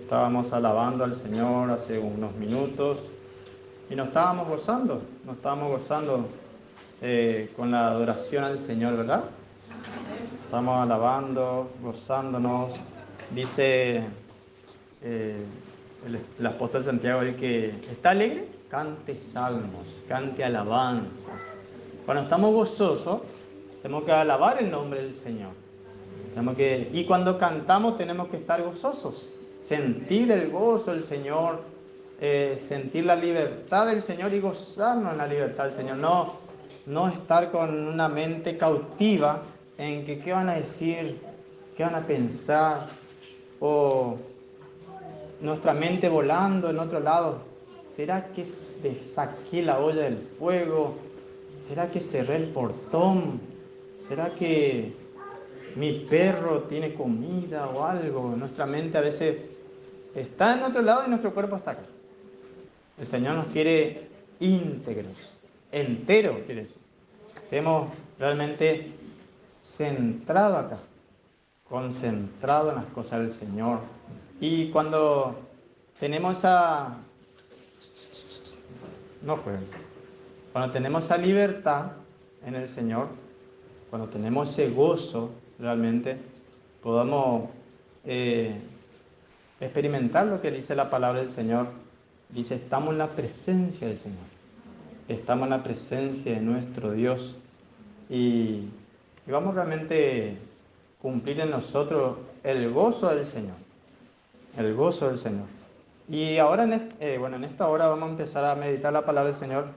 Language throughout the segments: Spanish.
Estábamos alabando al Señor hace unos minutos y nos estábamos gozando con la adoración al Señor, ¿verdad? Estamos alabando, gozándonos. Dice el apóstol Santiago, el que está alegre, cante salmos, cante alabanzas. Cuando estamos gozosos, tenemos que alabar el nombre del Señor. Y cuando cantamos tenemos que estar gozosos, sentir el gozo del Señor, sentir la libertad del Señor y gozarnos en la libertad del Señor. No estar con una mente cautiva en que qué van a decir, qué van a pensar, o nuestra mente volando en otro lado. ¿Será que saqué la olla del fuego? ¿Será que cerré el portón? ¿Será que mi perro tiene comida o algo? Nuestra mente a veces está en otro lado y nuestro cuerpo está acá. El Señor nos quiere íntegros, enteros, quiere decir. Estemos realmente centrados acá, concentrados en las cosas del Señor. Y cuando tenemos esa... No jueguen. Cuando tenemos esa libertad en el Señor, cuando tenemos ese gozo, realmente podamos experimentar lo que dice la palabra del Señor. Dice, estamos en la presencia del Señor. Estamos en la presencia de nuestro Dios. Y vamos realmente a cumplir en nosotros el gozo del Señor. El gozo del Señor. Y ahora, en esta hora vamos a empezar a meditar la palabra del Señor.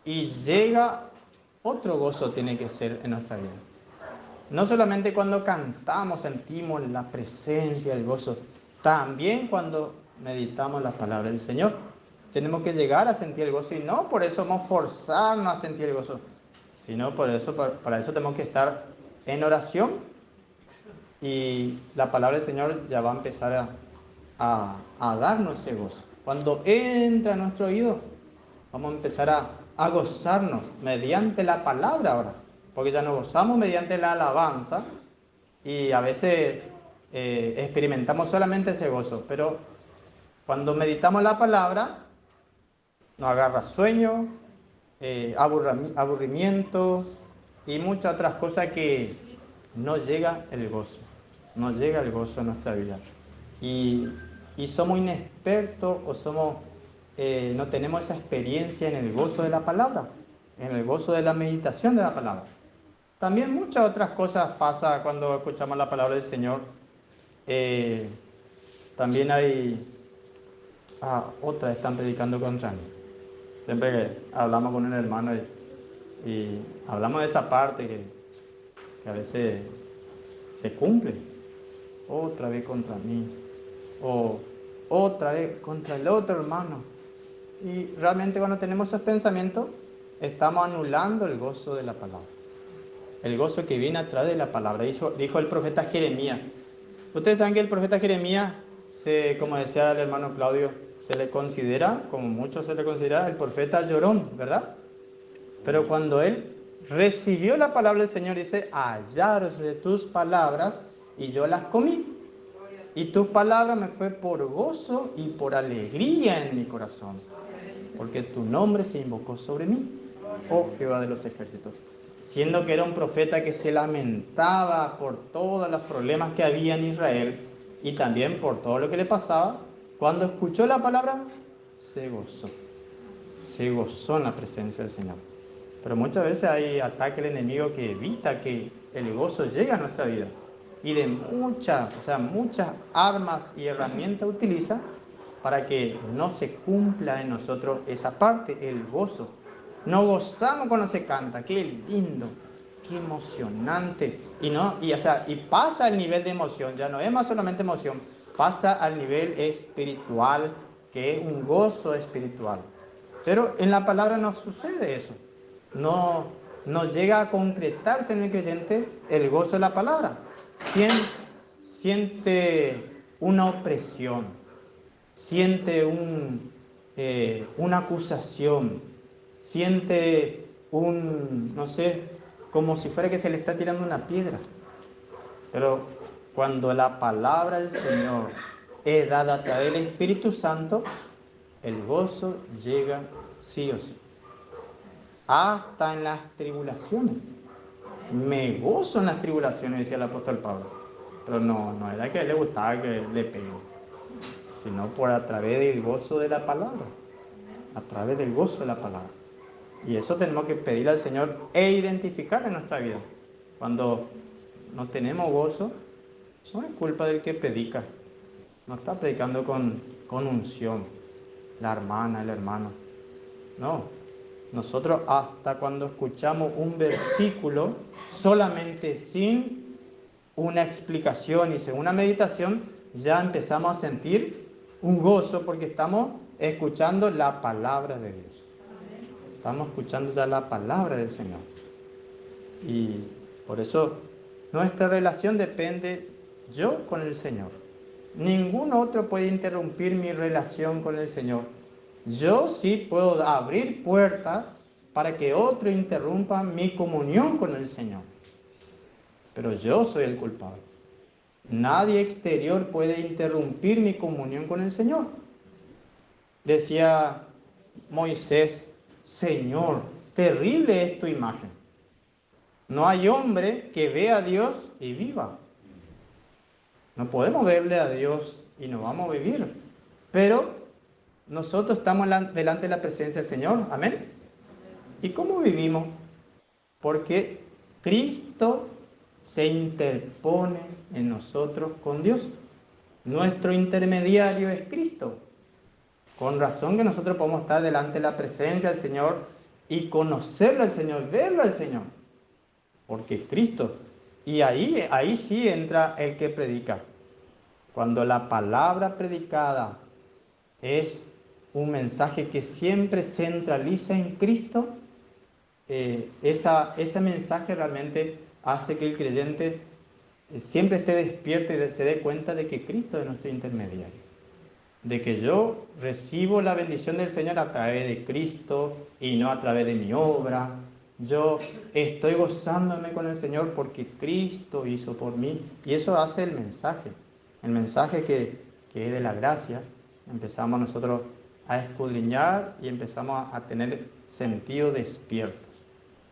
Y llega otro gozo, tiene que ser en nuestra vida. No solamente cuando cantamos sentimos la presencia, el gozo. También cuando meditamos la palabra del Señor. Tenemos que llegar a sentir el gozo. Y no por eso vamos a forzarnos a sentir el gozo. Sino para eso tenemos que estar en oración. Y la palabra del Señor ya va a empezar a darnos ese gozo. Cuando entra a nuestro oído, vamos a empezar a gozarnos mediante la palabra ahora. Porque ya nos gozamos mediante la alabanza y a veces experimentamos solamente ese gozo. Pero cuando meditamos la palabra, nos agarra sueño, aburrimiento y muchas otras cosas que no llega el gozo. No llega el gozo en nuestra vida. Y somos inexpertos o no tenemos esa experiencia en el gozo de la palabra, en el gozo de la meditación de la palabra. También muchas otras cosas pasan cuando escuchamos la palabra del Señor. También hay... otras están predicando contra mí. Siempre que hablamos con un hermano y hablamos de esa parte que a veces se cumple. Otra vez contra mí. O otra vez contra el otro hermano. Y realmente cuando tenemos esos pensamientos, estamos anulando el gozo de la palabra. El gozo que viene a través de la palabra. Dijo el profeta Jeremías. Ustedes saben que el profeta Jeremías, como decía el hermano Claudio, se le considera, como muchos se le considera, el profeta llorón, ¿verdad? Pero cuando él recibió la palabra del Señor, dice, hallaros de tus palabras y yo las comí. Y tus palabras me fue por gozo y por alegría en mi corazón, porque tu nombre se invocó sobre mí, oh Jehová de los ejércitos. Siendo que era un profeta que se lamentaba por todos los problemas que había en Israel y también por todo lo que le pasaba, cuando escuchó la palabra, se gozó en la presencia del Señor. Pero muchas veces hay ataque del enemigo que evita que el gozo llegue a nuestra vida. Y de muchas armas y herramientas utiliza para que no se cumpla en nosotros esa parte, el gozo. Nos gozamos cuando se canta, qué lindo, qué emocionante. Y pasa al nivel de emoción, ya no es más solamente emoción, pasa al nivel espiritual, que es un gozo espiritual. Pero en la palabra no sucede eso. No llega a concretarse en el creyente el gozo de la palabra. Siente una opresión, siente una acusación, siente como si fuera que se le está tirando una piedra. Pero cuando la palabra del Señor es dada a través del Espíritu Santo, el gozo llega sí o sí. Hasta en las tribulaciones. Me gozo en las tribulaciones, decía el apóstol Pablo. Pero no era que a él le gustaba que le peguen, sino por a través del gozo de la palabra. A través del gozo de la palabra. Y eso tenemos que pedirle al Señor e identificar en nuestra vida. Cuando no tenemos gozo, no es culpa del que predica. No está predicando con unción, la hermana, el hermano. No. Nosotros hasta cuando escuchamos un versículo, solamente sin una explicación y sin una meditación, ya empezamos a sentir un gozo porque estamos escuchando la palabra de Dios. Estamos escuchando ya la palabra del Señor. Y por eso nuestra relación depende yo con el Señor. Ningún otro puede interrumpir mi relación con el Señor. Yo sí puedo abrir puertas para que otro interrumpa mi comunión con el Señor. Pero yo soy el culpable. Nadie exterior puede interrumpir mi comunión con el Señor. Decía Moisés: Señor, terrible es tu imagen. No hay hombre que vea a Dios y viva. No podemos verle a Dios y no vamos a vivir. Pero nosotros estamos delante de la presencia del Señor. Amén. ¿Y cómo vivimos? Porque Cristo se interpone en nosotros con Dios. Nuestro intermediario es Cristo. Con razón que nosotros podemos estar delante de la presencia del Señor y conocerlo al Señor, verlo al Señor. Porque Cristo. Y ahí sí entra el que predica. Cuando la palabra predicada es un mensaje que siempre centraliza en Cristo, ese mensaje realmente hace que el creyente siempre esté despierto y se dé cuenta de que Cristo es nuestro intermediario. De que yo recibo la bendición del Señor a través de Cristo y no a través de mi obra. Yo estoy gozándome con el Señor porque Cristo hizo por mí. Y eso hace el mensaje que es de la gracia. Empezamos nosotros a escudriñar y empezamos a tener sentidos despiertos.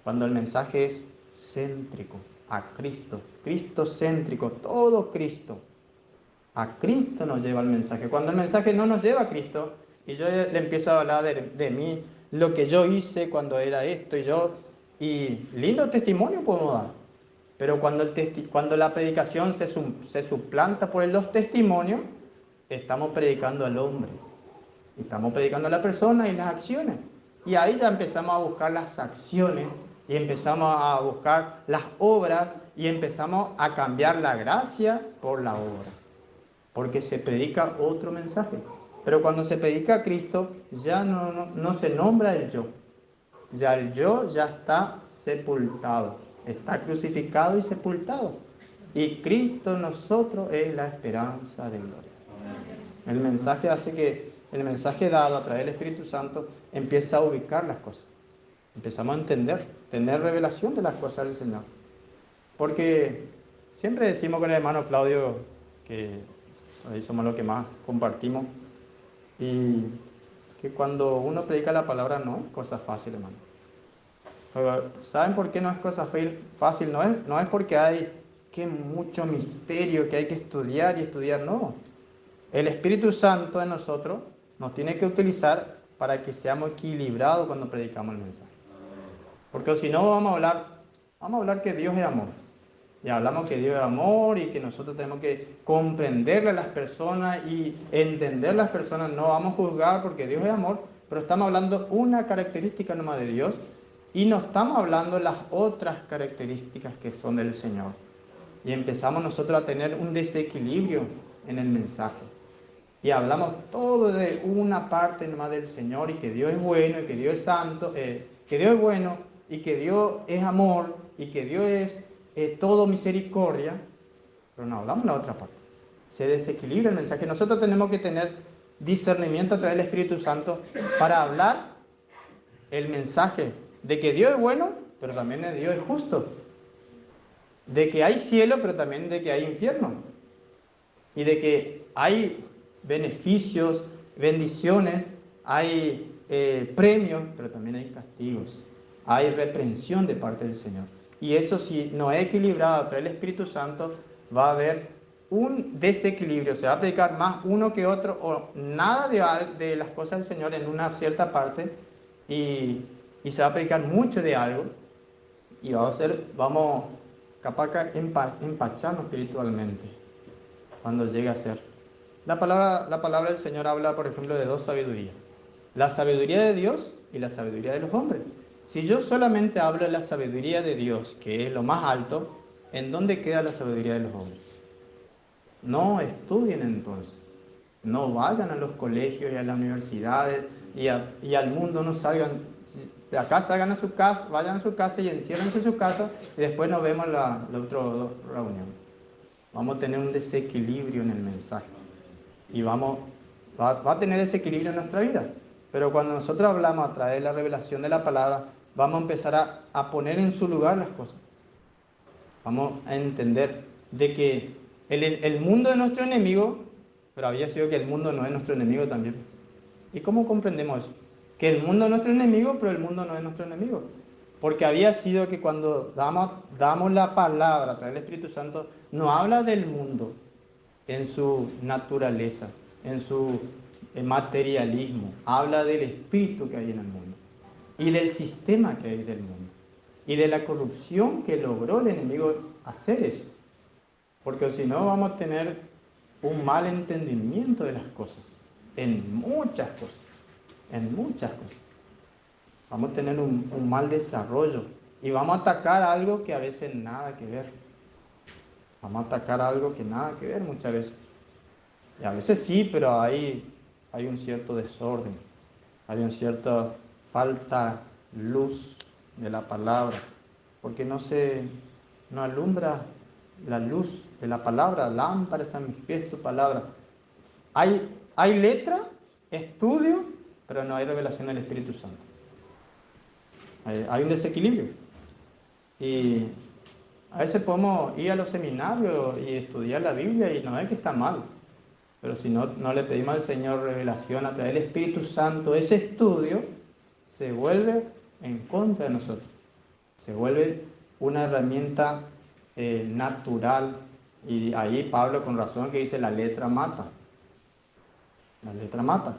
Cuando el mensaje es céntrico a Cristo, cristocéntrico, todo Cristo. A Cristo nos lleva el mensaje. Cuando el mensaje no nos lleva a Cristo y yo le empiezo a hablar de mí, lo que yo hice cuando era esto y lindo testimonio podemos dar. Pero cuando la predicación se suplanta por los testimonios, estamos predicando al hombre. Estamos predicando a la persona y las acciones. Y ahí ya empezamos a buscar las acciones y empezamos a buscar las obras y empezamos a cambiar la gracia por la obra. Porque se predica otro mensaje. Pero cuando se predica a Cristo, ya no se nombra el yo. Ya el yo ya está sepultado. Está crucificado y sepultado. Y Cristo en nosotros es la esperanza de gloria. El mensaje hace que el mensaje dado a través del Espíritu Santo empieza a ubicar las cosas. Empezamos a entender, tener revelación de las cosas del Señor. Porque siempre decimos con el hermano Claudio que ahí somos los que más compartimos. Y que cuando uno predica la palabra no es cosa fácil, hermano. Pero ¿saben por qué no es cosa fácil? No es porque hay mucho misterio que hay que estudiar y estudiar, no. El Espíritu Santo en nosotros nos tiene que utilizar para que seamos equilibrados cuando predicamos el mensaje. Porque si no vamos a hablar que Dios es amor. Y hablamos que Dios es amor y que nosotros tenemos que comprenderle a las personas y entender a las personas. No vamos a juzgar porque Dios es amor, pero estamos hablando una característica nomás de Dios y no estamos hablando las otras características que son del Señor. Y empezamos nosotros a tener un desequilibrio en el mensaje. Y hablamos todo de una parte nomás del Señor y que Dios es bueno y que Dios es santo, que Dios es bueno y que Dios es amor y que Dios es todo misericordia, pero no hablamos la otra parte. Se desequilibra el mensaje. Nosotros tenemos que tener discernimiento a través del Espíritu Santo para hablar el mensaje de que Dios es bueno, pero también de Dios es justo. De que hay cielo, pero también de que hay infierno. Y de que hay beneficios, bendiciones, hay premios, pero también hay castigos, hay reprensión de parte del Señor. Y eso, si no es equilibrado por el Espíritu Santo, va a haber un desequilibrio, se va a predicar más uno que otro, o nada de las cosas del Señor en una cierta parte, y se va a predicar mucho de algo, y vamos capaz que empacharnos espiritualmente cuando llegue a ser. La palabra del Señor habla, por ejemplo, de dos sabidurías: la sabiduría de Dios y la sabiduría de los hombres. Si yo solamente hablo de la sabiduría de Dios, que es lo más alto, ¿en dónde queda la sabiduría de los hombres? No estudien entonces, no vayan a los colegios y a las universidades y al mundo, no salgan, de acá salgan a su casa, vayan a su casa y enciérrense en su casa, y después nos vemos en la otra reunión. Vamos a tener un desequilibrio en el mensaje y va a tener desequilibrio en nuestra vida. Pero cuando nosotros hablamos a través de la revelación de la palabra, vamos a empezar a poner en su lugar las cosas. Vamos a entender de que el mundo es nuestro enemigo, pero había sido que el mundo no es nuestro enemigo también. ¿Y cómo comprendemos eso? Que el mundo es nuestro enemigo, pero el mundo no es nuestro enemigo. Porque había sido que cuando damos la palabra a través del Espíritu Santo, no habla del mundo en su naturaleza, en su materialismo. Habla del espíritu que hay en el mundo y del sistema que hay del mundo y de la corrupción que logró el enemigo hacer eso. Porque si no, vamos a tener un mal entendimiento de las cosas, en muchas cosas, en muchas cosas. Vamos a tener un mal desarrollo y vamos a atacar algo que a veces nada que ver. Vamos a atacar algo que nada que ver muchas veces. Y a veces sí, pero hay un cierto desorden, hay una cierta falta luz de la palabra, porque no alumbra la luz de la palabra. Lámpara es a mis pies tu palabra. Hay letra, estudio, pero no hay revelación del Espíritu Santo. Hay un desequilibrio. Y a veces podemos ir a los seminarios y estudiar la Biblia y no es que está mal. Pero si no le pedimos al Señor revelación a través del Espíritu Santo, ese estudio se vuelve en contra de nosotros. Se vuelve una herramienta natural. Y ahí Pablo con razón que dice la letra mata. La letra mata.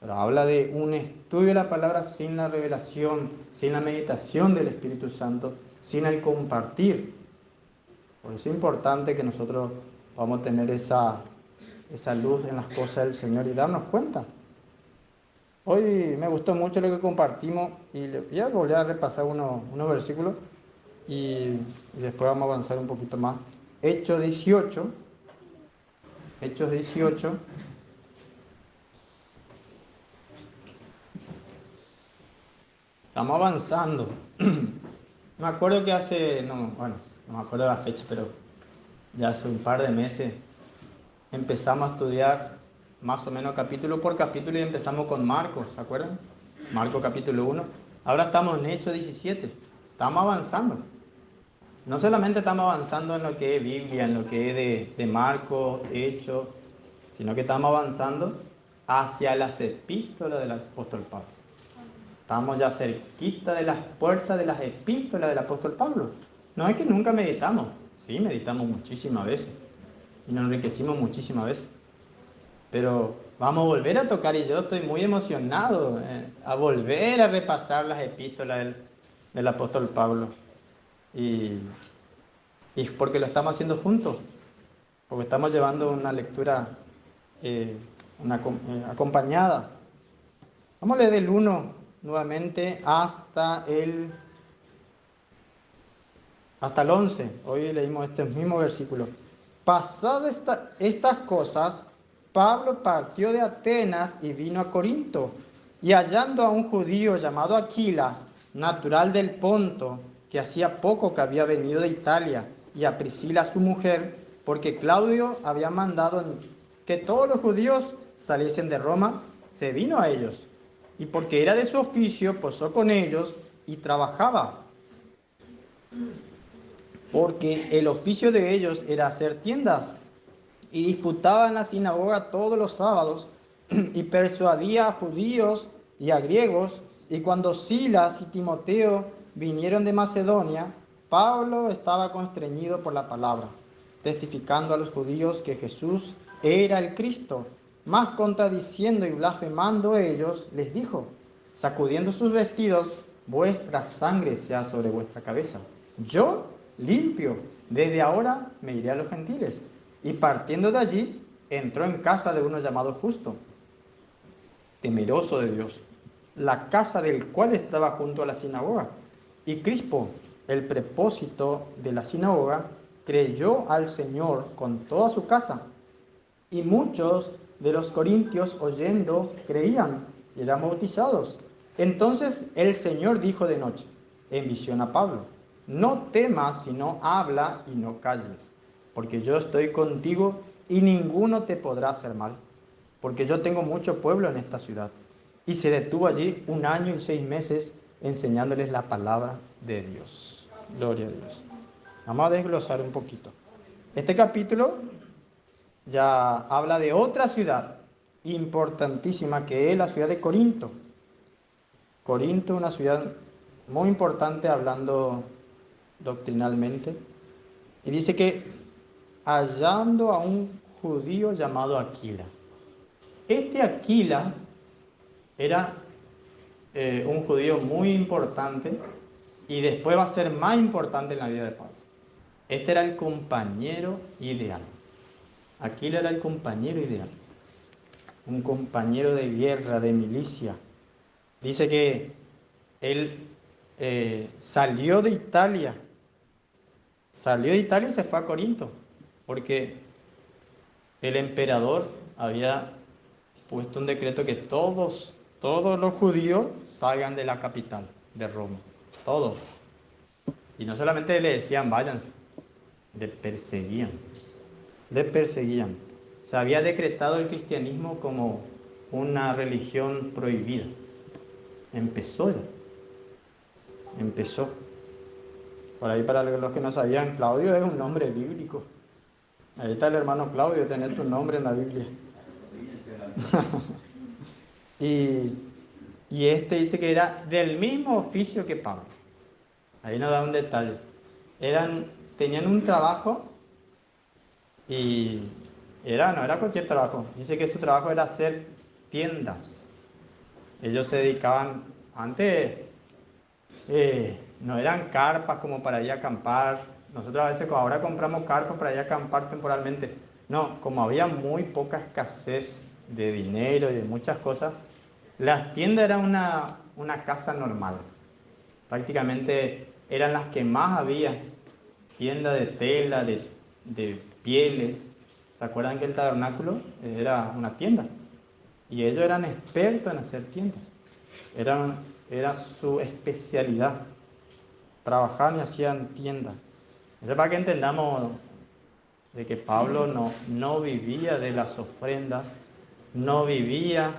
Pero habla de un estudio de la palabra sin la revelación, sin la meditación del Espíritu Santo, sin el compartir. Por eso es importante que nosotros vamos a tener esa luz en las cosas del Señor y darnos cuenta. Hoy me gustó mucho lo que compartimos y voy a volver a repasar unos versículos y después vamos a avanzar un poquito más. Hechos 18. Estamos avanzando. Me acuerdo que no me acuerdo la fecha, pero ya hace un par de meses empezamos a estudiar más o menos capítulo por capítulo y empezamos con Marcos, ¿se acuerdan? Marcos capítulo 1. Ahora estamos en Hechos 17. Estamos avanzando. No solamente estamos avanzando en lo que es Biblia, en lo que es de Marcos, Hechos, sino que estamos avanzando hacia las epístolas del apóstol Pablo. Estamos ya cerquita de las puertas de las epístolas del apóstol Pablo. No es que nunca meditamos, sí, meditamos muchísimas veces y nos enriquecimos muchísimas veces. Pero vamos a volver a tocar y yo estoy muy emocionado a volver a repasar las epístolas del apóstol Pablo. Y porque lo estamos haciendo juntos, porque estamos llevando una lectura acompañada. Vamos a leer del 1 nuevamente hasta el 11. Hoy leímos este mismo versículo. Pasadas estas cosas, Pablo partió de Atenas y vino a Corinto, y hallando a un judío llamado Aquila, natural del Ponto, que hacía poco que había venido de Italia, y a Priscila su mujer, porque Claudio había mandado que todos los judíos saliesen de Roma, se vino a ellos, y porque era de su oficio, posó con ellos y trabajaba, porque el oficio de ellos era hacer tiendas. y disputaba en la sinagoga todos los sábados y persuadía a judíos y a griegos. Y cuando Silas y Timoteo vinieron de Macedonia, Pablo estaba constreñido por la palabra, testificando a los judíos que Jesús era el Cristo. Mas contradiciendo y blasfemando ellos, les dijo, sacudiendo sus vestidos, vuestra sangre sea sobre vuestra cabeza. Yo, limpio, desde ahora me iré a los gentiles. Y partiendo de allí, entró en casa de uno llamado Justo, temeroso de Dios, la casa del cual estaba junto a la sinagoga. Y Crispo, el prepósito de la sinagoga, creyó al Señor con toda su casa. Y muchos de los corintios, oyendo, creían y eran bautizados. Entonces el Señor dijo de noche, en visión a Pablo, no temas, sino habla y no calles, porque yo estoy contigo y ninguno te podrá hacer mal, porque yo tengo mucho pueblo en esta ciudad. Y se detuvo allí 1 año y 6 meses enseñándoles la palabra de Dios. Gloria a Dios. Vamos a desglosar un poquito. Este capítulo ya habla de otra ciudad importantísima que es la ciudad de Corinto. Corinto, una ciudad muy importante hablando doctrinalmente. Y dice que hallando a un judío llamado Aquila. Este Aquila era un judío muy importante y después va a ser más importante en la vida de Pablo. Este era el compañero ideal. Aquila era el compañero ideal. Un compañero de guerra, de milicia. Dice que él salió de Italia y se fue a Corinto, porque el emperador había puesto un decreto que todos los judíos salgan de la capital, de Roma, todos. Y no solamente le decían váyanse, le perseguían. Se había decretado el cristianismo como una religión prohibida. Empezó. Por ahí, para los que no sabían, Claudio es un nombre bíblico. Ahí está el hermano Claudio, tener tu nombre en la Biblia. y este dice que era del mismo oficio que Pablo. Ahí nos da un detalle. Tenían un trabajo y no era cualquier trabajo. Dice que su trabajo era hacer tiendas. Ellos se dedicaban, antes no eran carpas como para ir a acampar. Nosotros a veces ahora compramos carpas para ir a acampar temporalmente. No, como había muy poca escasez de dinero y de muchas cosas, las tiendas eran una casa normal. Prácticamente eran las que más había. Tiendas de tela, de pieles. ¿Se acuerdan que el tabernáculo era una tienda? Y ellos eran expertos en hacer tiendas. Era su especialidad. Trabajaban y hacían tiendas. Eso es para que entendamos de que Pablo no vivía de las ofrendas, no vivía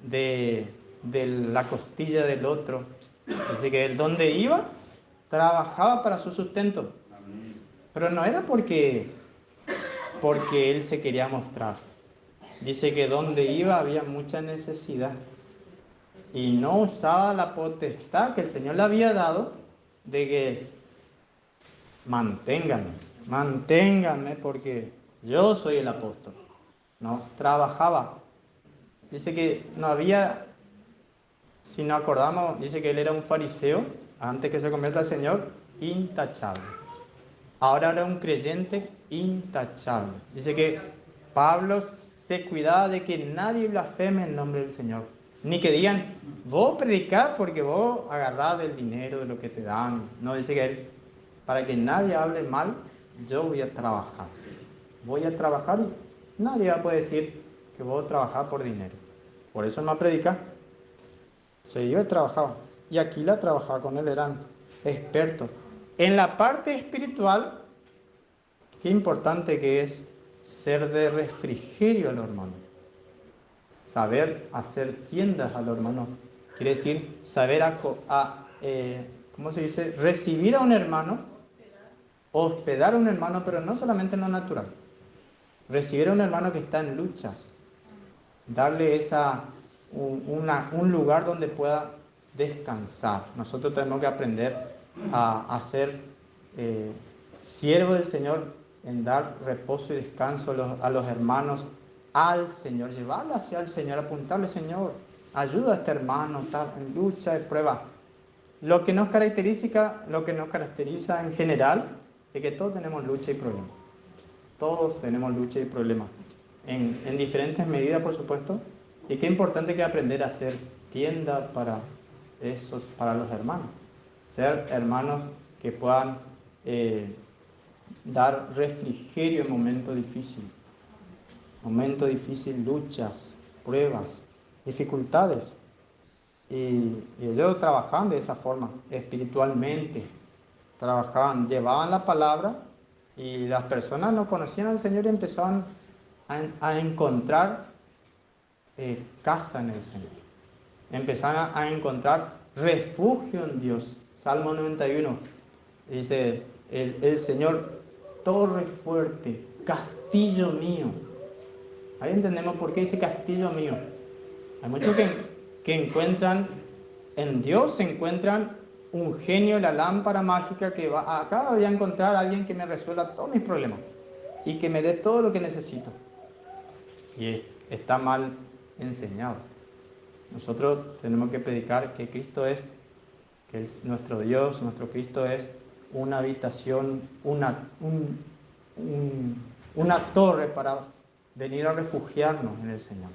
de la costilla del otro. Dice que él donde iba, trabajaba para su sustento. Pero no era porque él se quería mostrar. Dice que donde iba había mucha necesidad. Y no usaba la potestad que el Señor le había dado de que manténganme porque yo soy el apóstol. No, trabajaba. Dice que no había, si no acordamos, dice que él era un fariseo, antes que se convierta al Señor, intachable. Ahora era un creyente intachable. Dice que Pablo se cuidaba de que nadie blasfeme el nombre del Señor. Ni que digan, vos predicás porque vos agarrás del dinero, de lo que te dan. No, dice que él, para que nadie hable mal, yo voy a trabajar. Voy a trabajar y nadie va a poder decir que vos trabajás por dinero. Por eso no predicaba. Se iba y trabajaba. Y Aquila trabajaba con él, eran expertos. En la parte espiritual, qué importante que es ser de refrigerio a los hermanos. Saber hacer tiendas a los hermanos. Quiere decir saber ¿cómo se dice? Recibir a un hermano, hospedar a un hermano, pero no solamente en lo natural. recibir a un hermano que está en luchas, darle un lugar donde pueda descansar. Nosotros tenemos que aprender a ser siervos del Señor, en dar reposo y descanso a los hermanos, al Señor, llevarlo hacia el Señor, apuntarle: Señor, ayuda a este hermano, está en lucha, de prueba. Lo que nos caracteriza en general es que todos tenemos lucha y problemas. Todos tenemos lucha y problemas, en diferentes medidas, por supuesto. Y qué importante que aprender a hacer tienda para los hermanos. Ser hermanos que puedan dar refrigerio en momentos difíciles. Luchas, pruebas, dificultades. Y ellos trabajaban de esa forma, espiritualmente. Llevaban la palabra, y las personas no conocían al Señor y empezaban a encontrar casa en el Señor. Empezaron a encontrar refugio en Dios. Salmo 91 dice: el Señor, torre fuerte, castillo mío. Ahí entendemos por qué dice castillo mío. Hay muchos que encuentran en Dios, se encuentran un genio, la lámpara mágica que acá voy a encontrar a alguien que me resuelva todos mis problemas y que me dé todo lo que necesito. Y está mal enseñado. Nosotros tenemos que predicar que Cristo es, nuestro Dios, nuestro Cristo es una habitación, una torre para venir a refugiarnos en el Señor,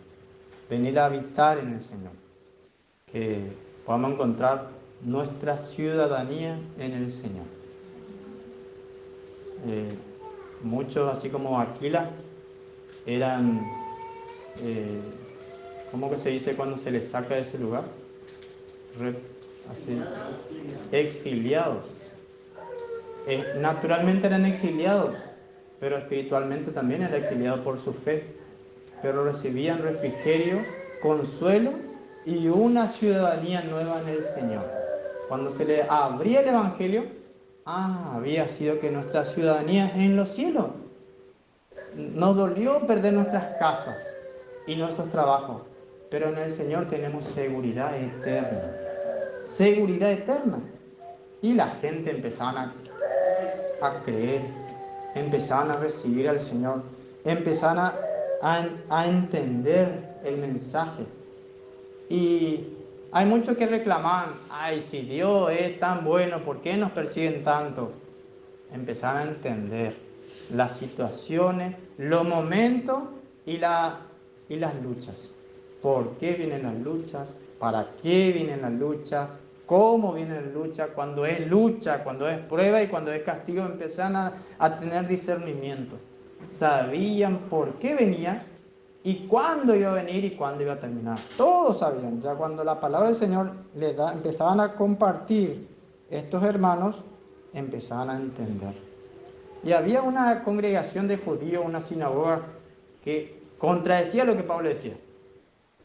venir a habitar en el Señor, que podamos encontrar nuestra ciudadanía en el Señor. Muchos, así como Aquila, eran, ¿cómo que se dice cuando se les saca de ese lugar? Exiliados. Naturalmente eran exiliados, pero espiritualmente también eran exiliados por su fe. Pero recibían refrigerio, consuelo y una ciudadanía nueva en el Señor. Cuando se le abría el Evangelio, había sido que nuestra ciudadanía es en los cielos. Nos dolió perder nuestras casas y nuestros trabajos, pero en el Señor tenemos seguridad eterna. Seguridad eterna. Y la gente empezaban a creer, empezaban a recibir al Señor, empezaban a entender el mensaje. Y hay muchos que reclamaban: si Dios es tan bueno, ¿por qué nos persiguen tanto? Empezaron a entender las situaciones, los momentos y las luchas. ¿Por qué vienen las luchas? ¿Para qué vienen las luchas? ¿Cómo vienen las luchas? Cuando es lucha, cuando es prueba y cuando es castigo, empezaron a tener discernimiento. Sabían por qué venía y cuándo iba a venir y cuándo iba a terminar. Todos sabían. Ya cuando la palabra del Señor empezaban a compartir, estos hermanos empezaban a entender. Y había una congregación de judíos, una sinagoga, que contradecía lo que Pablo decía.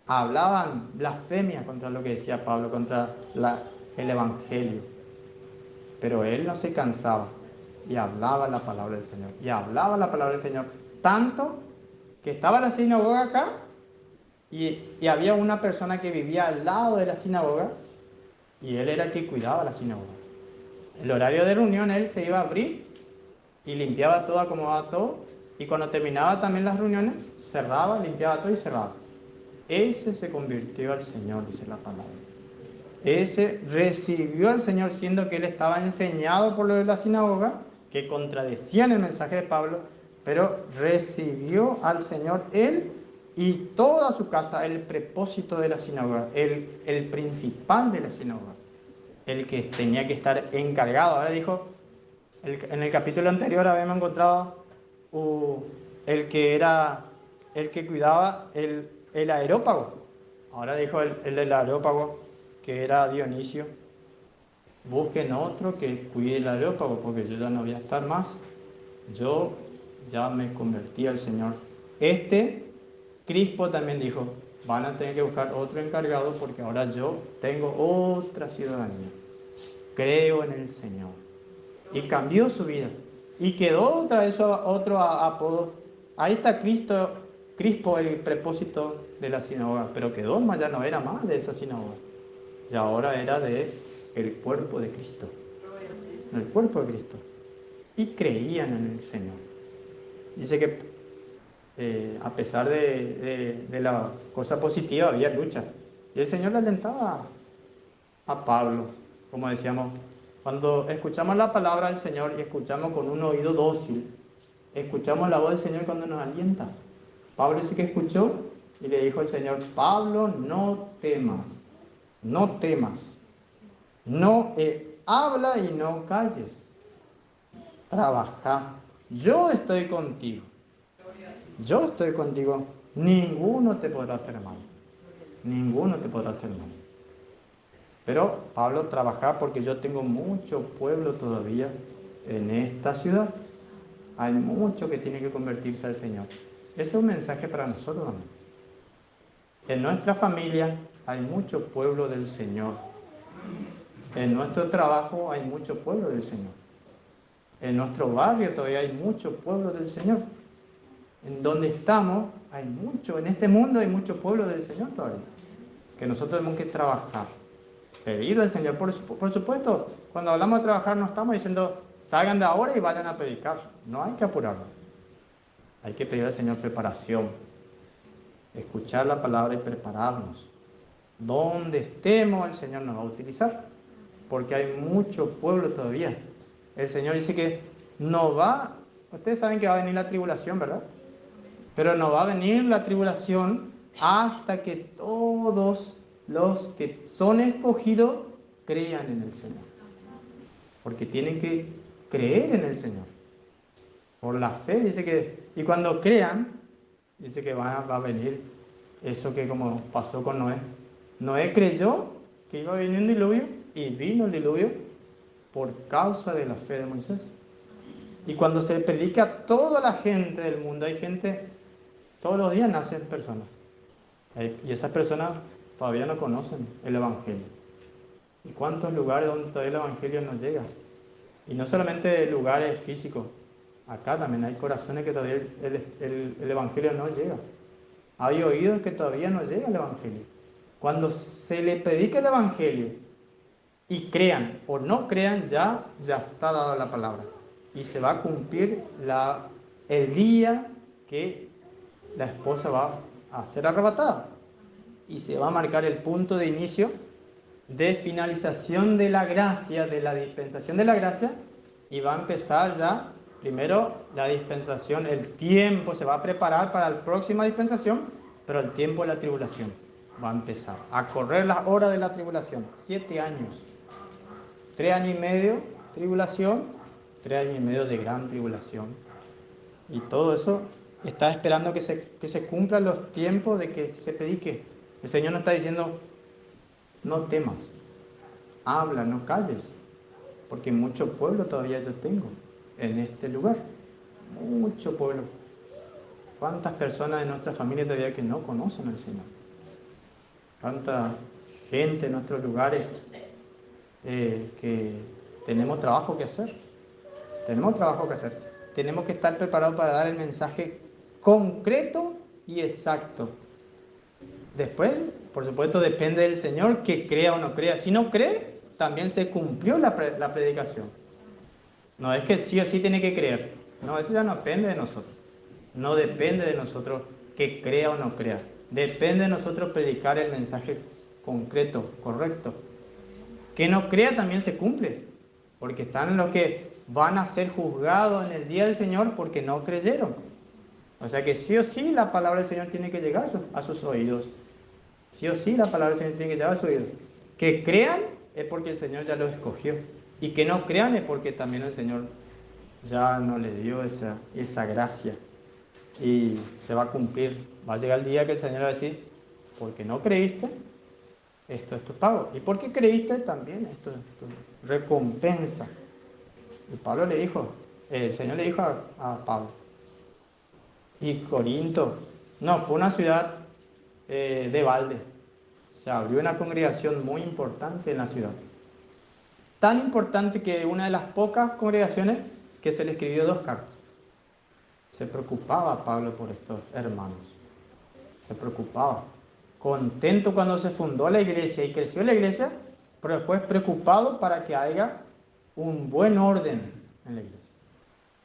Hablaban blasfemia contra lo que decía Pablo, contra el Evangelio. Pero él no se cansaba y hablaba la palabra del Señor. Y hablaba la palabra del Señor. Tanto que estaba la sinagoga acá y había una persona que vivía al lado de la sinagoga y él era el que cuidaba la sinagoga. El horario de reunión él se iba a abrir y limpiaba todo, acomodaba todo, y cuando terminaba también las reuniones cerraba, limpiaba todo y cerraba. Ese se convirtió al Señor, dice la palabra. Ese recibió al Señor, siendo que él estaba enseñado por lo de la sinagoga, que contradecían el mensaje de Pablo, pero recibió al Señor él y toda su casa, el prepósito de la sinagoga, el principal de la sinagoga, el que tenía que estar encargado. Ahora dijo, en el capítulo anterior habíamos encontrado el que cuidaba el areópago. Ahora dijo el del areópago, que era Dionisio: busquen otro que cuide el areópago, porque yo ya no voy a estar más. Yo ya me convertí al Señor. Crispo también dijo: van a tener que buscar otro encargado, porque ahora yo tengo otra ciudadanía. Creo en el Señor. Y cambió su vida. Y quedó otra vez otro apodo, ahí está Crispo, el prepósito de la sinagoga, pero que Dogma ya no era más de esa sinagoga, y ahora era de el cuerpo de Cristo, el cuerpo de Cristo, y creían en el Señor. Dice que a pesar de la cosa positiva había lucha, y el Señor le alentaba a Pablo, como decíamos, cuando escuchamos la palabra del Señor y escuchamos con un oído dócil, escuchamos la voz del Señor cuando nos alienta. Pablo sí que escuchó y le dijo al Señor: Pablo, no temas, no temas, no habla y no calles, trabaja, yo estoy contigo, ninguno te podrá hacer mal, ninguno te podrá hacer mal. Pero Pablo, trabaja porque yo tengo mucho pueblo todavía en esta ciudad. Hay mucho que tiene que convertirse al Señor. Ese es un mensaje para nosotros también. En nuestra familia hay mucho pueblo del Señor. En nuestro trabajo hay mucho pueblo del Señor. En nuestro barrio todavía hay mucho pueblo del Señor. En donde estamos hay mucho, en este mundo hay mucho pueblo del Señor todavía. Que nosotros tenemos que trabajar. Pedir al Señor. Por supuesto, cuando hablamos de trabajar no estamos diciendo salgan de ahora y vayan a predicar. No hay que apurarlo. Hay que pedir al Señor preparación. Escuchar la palabra y prepararnos. Donde estemos, el Señor nos va a utilizar. Porque hay mucho pueblo todavía. El Señor dice que no va... Ustedes saben que va a venir la tribulación, ¿verdad? Pero no va a venir la tribulación hasta que todos los que son escogidos crean en el Señor. Porque tienen que creer en el Señor. Por la fe, dice que... Y cuando crean, dice que va a venir eso que como pasó con Noé. Noé creyó que iba a venir un diluvio y vino el diluvio por causa de la fe de Moisés. Y cuando se predica a toda la gente del mundo, hay gente, todos los días nacen personas. Y esas personas todavía no conocen el Evangelio. ¿Y cuántos lugares donde todavía el Evangelio no llega? Y no solamente lugares físicos, acá también hay corazones que todavía el Evangelio no llega. Hay oídos que todavía no llega el Evangelio. Cuando se le predica el Evangelio y crean o no crean, ya está dada la palabra. Y se va a cumplir el día que la esposa va a ser arrebatada. Y se va a marcar el punto de inicio de finalización de la gracia, de la dispensación de la gracia, y va a empezar ya, primero la dispensación, el tiempo se va a preparar para la próxima dispensación, pero el tiempo de la tribulación va a empezar a correr las horas de la tribulación, 7 años, 3 años y medio tribulación, 3 años y medio de gran tribulación, y todo eso está esperando que se cumplan los tiempos de que se predique. El Señor nos está diciendo: no temas, habla, no calles, porque mucho pueblo todavía yo tengo en este lugar, mucho pueblo. ¿Cuántas personas de nuestra familia todavía que no conocen al Señor? ¿Cuánta gente en nuestros lugares que tenemos trabajo que hacer? Tenemos trabajo que hacer. Tenemos que estar preparados para dar el mensaje concreto y exacto. Después, por supuesto, depende del Señor que crea o no crea. Si no cree, también se cumplió la predicación. No es que sí o sí tiene que creer. No, eso ya no depende de nosotros. No depende de nosotros que crea o no crea. Depende de nosotros predicar el mensaje concreto, correcto. Que no crea también se cumple. Porque están los que van a ser juzgados en el día del Señor porque no creyeron. O sea que sí o sí la palabra del Señor tiene que llegar a sus oídos. Sí o sí la palabra del Señor tiene que llegar a sus oídos. Que crean es porque el Señor ya los escogió. Y que no crean es porque también el Señor ya no le dio esa gracia. Y se va a cumplir. Va a llegar el día que el Señor va a decir: porque no creíste, esto es tu pago. Y porque creíste, también esto es tu recompensa. Y Pablo le dijo, el Señor le dijo a Pablo. Y Corinto, no, fue una ciudad de balde. Se abrió una congregación muy importante en la ciudad. Tan importante que una de las pocas congregaciones que se le escribió 2 cartas. Se preocupaba Pablo por estos hermanos. Se preocupaba. Contento cuando se fundó la iglesia y creció la iglesia, pero después preocupado para que haya un buen orden en la iglesia,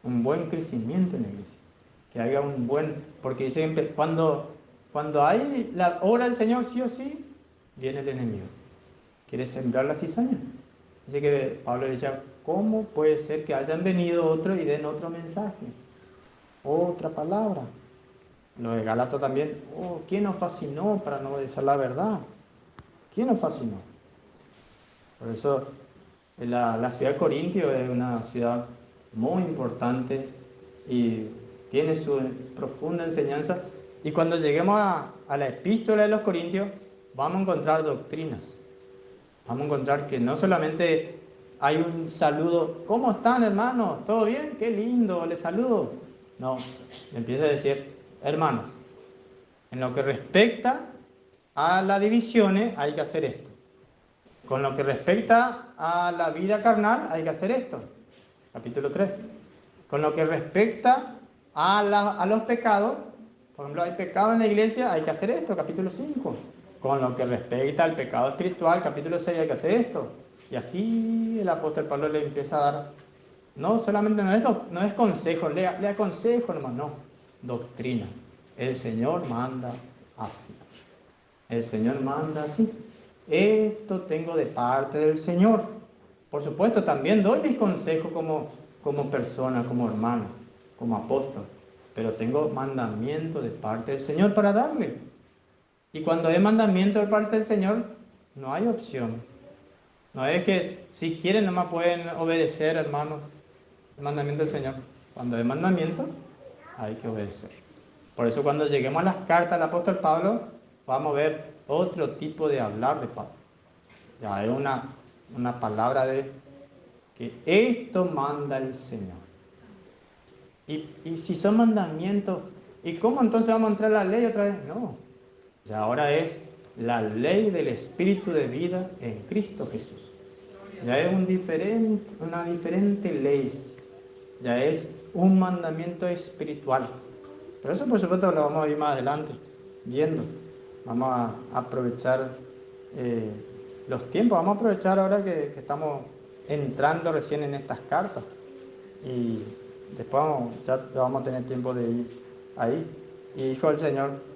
un buen crecimiento en la iglesia, que haya un buen, porque dice que cuando hay la obra del Señor, sí o sí, viene el enemigo, quiere sembrar la cizaña. Dice que Pablo decía, ¿cómo puede ser que hayan venido otros y den otro mensaje, otra palabra? Lo de Gálatas también, ¿quién nos fascinó para no obedecer la verdad? ¿Quién nos fascinó? Por eso la ciudad de Corintio es una ciudad muy importante y tiene su profunda enseñanza. Y cuando lleguemos a la epístola de los Corintios, vamos a encontrar doctrinas. Vamos a encontrar que no solamente hay un saludo, ¿cómo están, hermanos? ¿Todo bien? Qué lindo, les saludo. No, empieza a decir, hermanos, en lo que respecta a las divisiones hay que hacer esto. Con lo que respecta a la vida carnal hay que hacer esto. Capítulo 3. Con lo que respecta a los pecados, por ejemplo, hay pecado en la iglesia, hay que hacer esto. Capítulo 5. Con lo que respecta al pecado espiritual, capítulo 6, hay que hacer esto. Y así el apóstol Pablo le empieza a dar, no solamente no es consejo, le aconsejo, hermano, no, doctrina. El Señor manda así. El Señor manda así. Esto tengo de parte del Señor. Por supuesto, también doy mis consejos como persona, como hermano, como apóstol. Pero tengo mandamiento de parte del Señor para darle. Y cuando hay mandamiento de parte del Señor, no hay opción. No es que si quieren nomás pueden obedecer, hermanos, el mandamiento del Señor. Cuando hay mandamiento, hay que obedecer. Por eso cuando lleguemos a las cartas del apóstol Pablo, vamos a ver otro tipo de hablar de Pablo. Ya hay una palabra de que esto manda el Señor. Y si son mandamientos, ¿y cómo entonces vamos a entrar a la ley otra vez? No. Ya ahora es la ley del Espíritu de vida en Cristo Jesús. Ya es una diferente ley. Ya es un mandamiento espiritual. Pero eso por supuesto lo vamos a ir más adelante, viendo. Vamos a aprovechar los tiempos, vamos a aprovechar ahora que estamos entrando recién en estas cartas. Y después ya vamos a tener tiempo de ir ahí. Y dijo el Señor,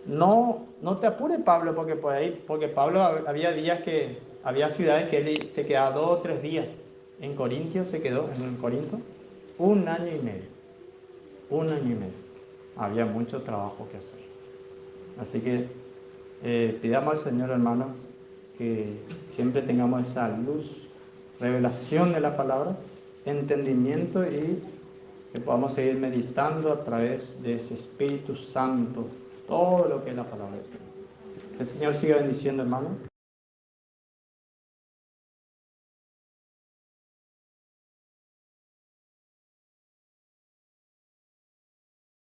no te apures, Pablo, porque Pablo había días había ciudades que él se quedaba 2 o 3 días. En Corinto se quedó, en Corinto, 1 año y medio. 1 año y medio. Había mucho trabajo que hacer. Así que pidamos al Señor, hermano, que siempre tengamos esa luz, revelación de la palabra, entendimiento y que podamos seguir meditando a través de ese Espíritu Santo todo lo que es la palabra de Dios. Que el Señor siga bendiciendo, hermano.